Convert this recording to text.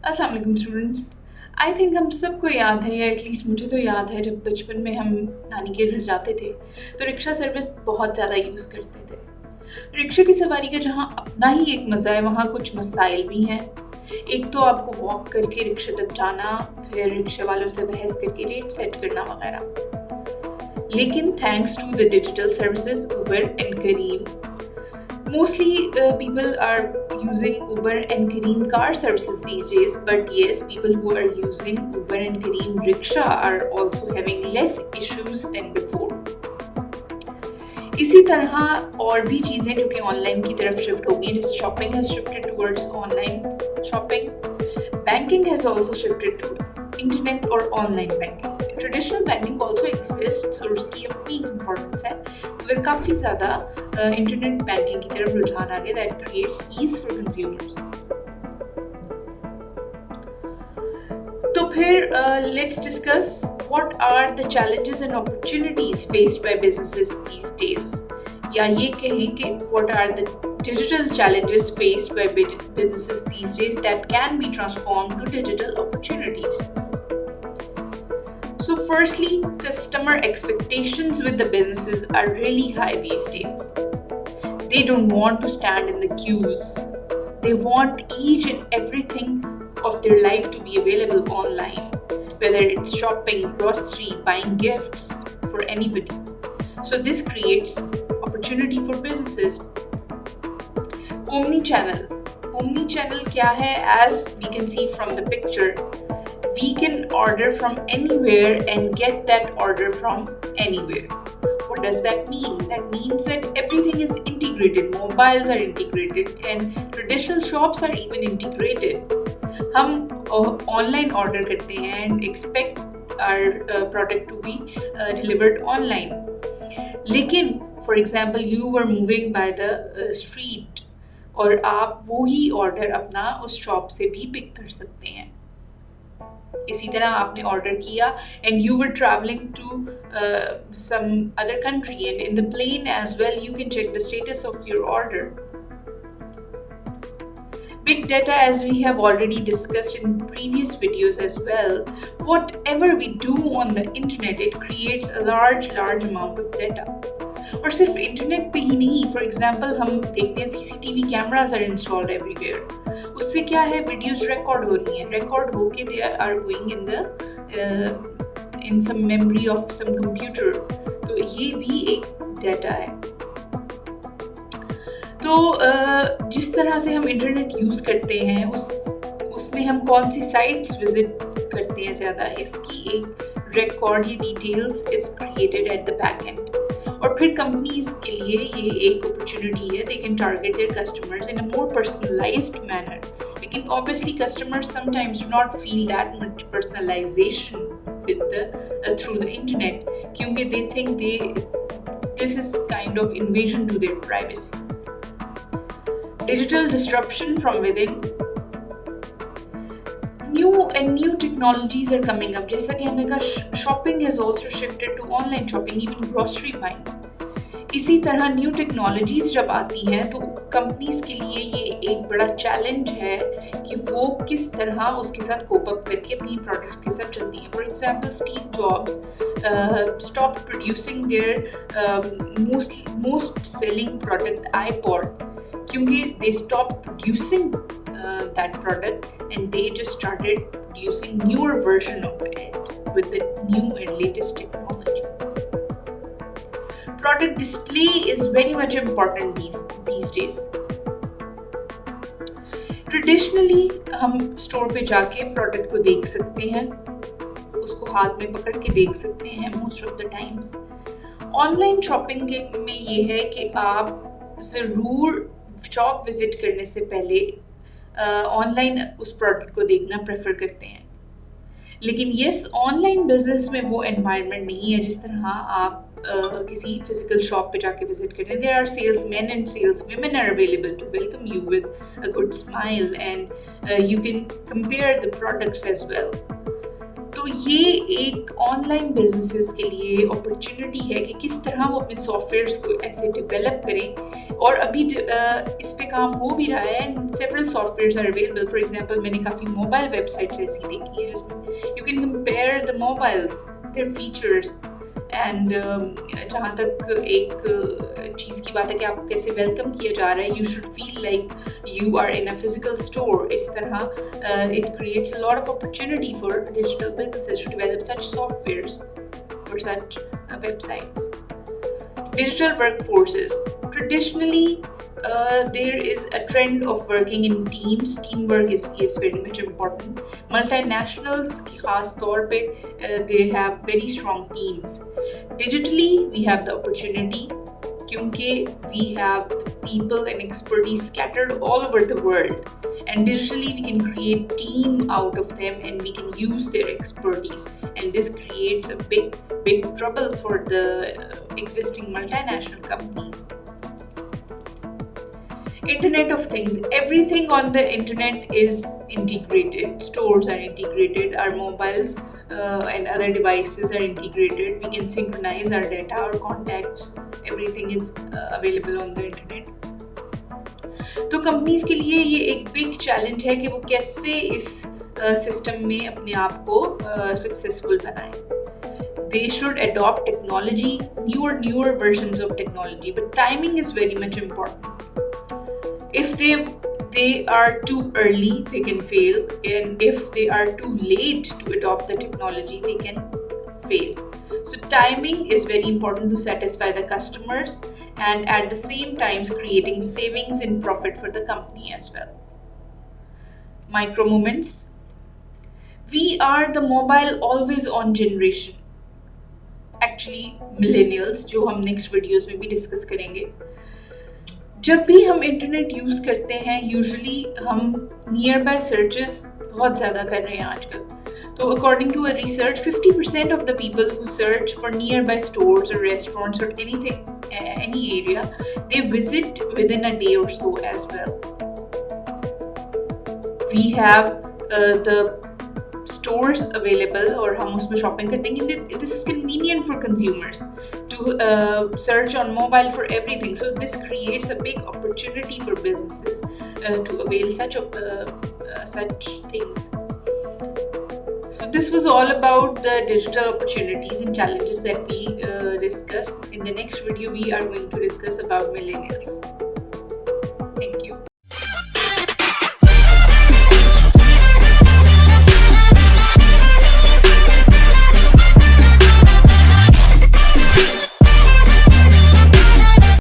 अस्सलाम वालेकुम students. I think हम सबको याद है, या एटलीस्ट मुझे तो याद है, जब बचपन में हम नानी के घर जाते थे तो रिक्शा सर्विस बहुत ज़्यादा यूज़ करते थे। रिक्शे की सवारी का जहाँ अपना ही एक मज़ा है, वहाँ कुछ मसाइल भी हैं। एक तो आपको वॉक करके रिक्शे तक जाना, फिर रिक्शे वालों से बहस करके रेट सेट करना वगैरह। लेकिन thanks to the digital services Uber and Careem, mostly people are using Uber and Careem car services these days, but yes, people who are using Uber and Careem rickshaw are also having less issues than before. इसी तरह और भी चीज़ें जो कि online की तरफ shift हो गई, जैसे shopping has shifted towards online shopping, banking has also shifted to internet और online banking. Traditional banking also exists और उसकी अपनी इम्पोर्टेंस है, मगर काफ़ी ज़्यादा इंटरनेट बैंकिंग की तरफ रुझान आ गया that creates ease for consumers. तो फिर let's discuss what are the challenges and opportunities faced by businesses these days, या ये कहें कि what are the digital challenges faced by businesses these days that can be transformed to digital opportunities. So firstly, customer expectations with the businesses are really high these days. They don't want to stand in the queues. They want each and everything of their life to be available online, whether it's shopping, grocery, buying gifts for anybody. So this creates opportunity for businesses. Omni-channel क्या है? As we can see from the picture, we can order from anywhere and get that order from anywhere. What does that mean? That means that everything is integrated. Mobiles are integrated and traditional shops are even integrated. हम online order करते हैं and expect our product to be delivered online. लेकिन for example, you were moving by the street और आप वो ही order अपना उस shop से भी पिक कर सकते हैं। इसी तरह आपने ऑर्डर किया and you were travelling to some other country and in the plane as well you can check the status of your order. Big data, as we have already discussed in previous videos as well, whatever we do on the internet, it creates a large amount of data. और सिर्फ internet पे ही नहीं, for example हम देखते हैं CCTV cameras are installed everywhere. उससे क्या है, वीडियोस रिकॉर्ड हो रही हैं, रिकॉर्ड होके they are going in some memory of some computer. तो ये भी एक डाटा है। तो जिस तरह से हम इंटरनेट यूज़ करते हैं उसमें हम कौन सी साइट्स विजिट करते हैं ज़्यादा, इसकी एक रिकॉर्ड, ये details is created at the back end. और फिर कंपनीज के लिए ये एक अपॉर्चुनिटी है, they can target their customers in a more personalised manner. लेकिन obviously customers sometimes do not feel that much personalisation with the through the internet, क्योंकि they think this is kind of invasion to their privacy. Digital disruption from within, new technologies are coming up. जैसा कि हमने कहा, shopping has also shifted to online shopping, even grocery buying. इसी तरह new technologies जब आती हैं तो कंपनीज के लिए ये एक बड़ा चैलेंज है कि वो किस तरह उसके साथ कोप अप करके अपनी प्रोडक्ट के साथ चलती हैं। For example, Steve jobs stopped producing their most selling product iPod, क्योंकि they stopped producing that product and they just started producing newer version of it with the new and latest technology. Product display is very much important these days. Traditionally हम store पे जाके product को देख सकते हैं, उसको हाथ में पकड़ के देख सकते हैं most of the times. Online shopping में ये है कि आप ज़रूर शॉप विजिट करने से पहले ऑनलाइन उस प्रोडक्ट को देखना प्रेफर करते हैं। लेकिन यस, ऑनलाइन बिजनेस में वो एनवायरनमेंट नहीं है जिस तरह आप किसी फिजिकल शॉप पे जाके विजिट करते हैं। There are salesman and saleswomen are available to welcome you with a good smile and you can compare the products as well. तो ये एक ऑनलाइन बिजनेसेस के लिए अपॉर्चुनिटी है कि किस तरह वो अपने सॉफ्टवेयर्स को ऐसे डेवलप करें, और अभी इस पे काम हो भी रहा है and several softwares are available. For example मैंने काफ़ी मोबाइल वेबसाइट्स ऐसी देखी है जिसमें you can compare the mobiles, their features, and जहाँ तक एक चीज़ की बात है कि आपको कैसे वेलकम किया जा रहा है, you should feel like you are in a physical store. इस तरह it creates a lot of opportunity for digital businesses to develop such softwares for such websites. Digital workforces. Traditionally, there is a trend of working in teams. Teamwork is very much important. Multinationals की खास तौर पे they have very strong teams. Digitally, we have the opportunity क्योंकि we have people and expertise scattered all over the world, and digitally we can create team out of them and we can use their expertise, and this creates a big trouble for the existing multinational companies. Internet of Things. Everything on the internet is integrated. Stores are integrated, our mobiles and other devices are integrated. We can synchronize our data, our contacts, everything is available on the internet. तो companies के लिए ये एक big challenge है कि वो कैसे इस सिस्टम में अपने आप को सक्सेसफुल बनाएं. They should adopt technology, newer versions of technology, but timing is very much important. If they are too early, they can fail, and if they are too late to adopt the technology, they can fail. So timing is very important to satisfy the customers, and at the same time creating savings and profit for the company as well. Micro moments. We are the mobile always on generation. Actually millennials, जो हम next videos में भी discuss करेंगे. जब भी हम internet use करते हैं यूजुअली हम नियर बाय सर्चेस बहुत ज़्यादा कर रहे हैं आजकल. तो according to a research 50% of the people who search for nearby stores or restaurants or anything, any area, they visit within a day or so as well. We have the stores available और हम उसमें shopping करते हैं क्योंकि this is convenient for consumers to search on mobile for everything. So this creates a big opportunity for businesses to avail such things. So this was all about the digital opportunities and challenges that we discussed. In the next video, we are going to discuss about millennials.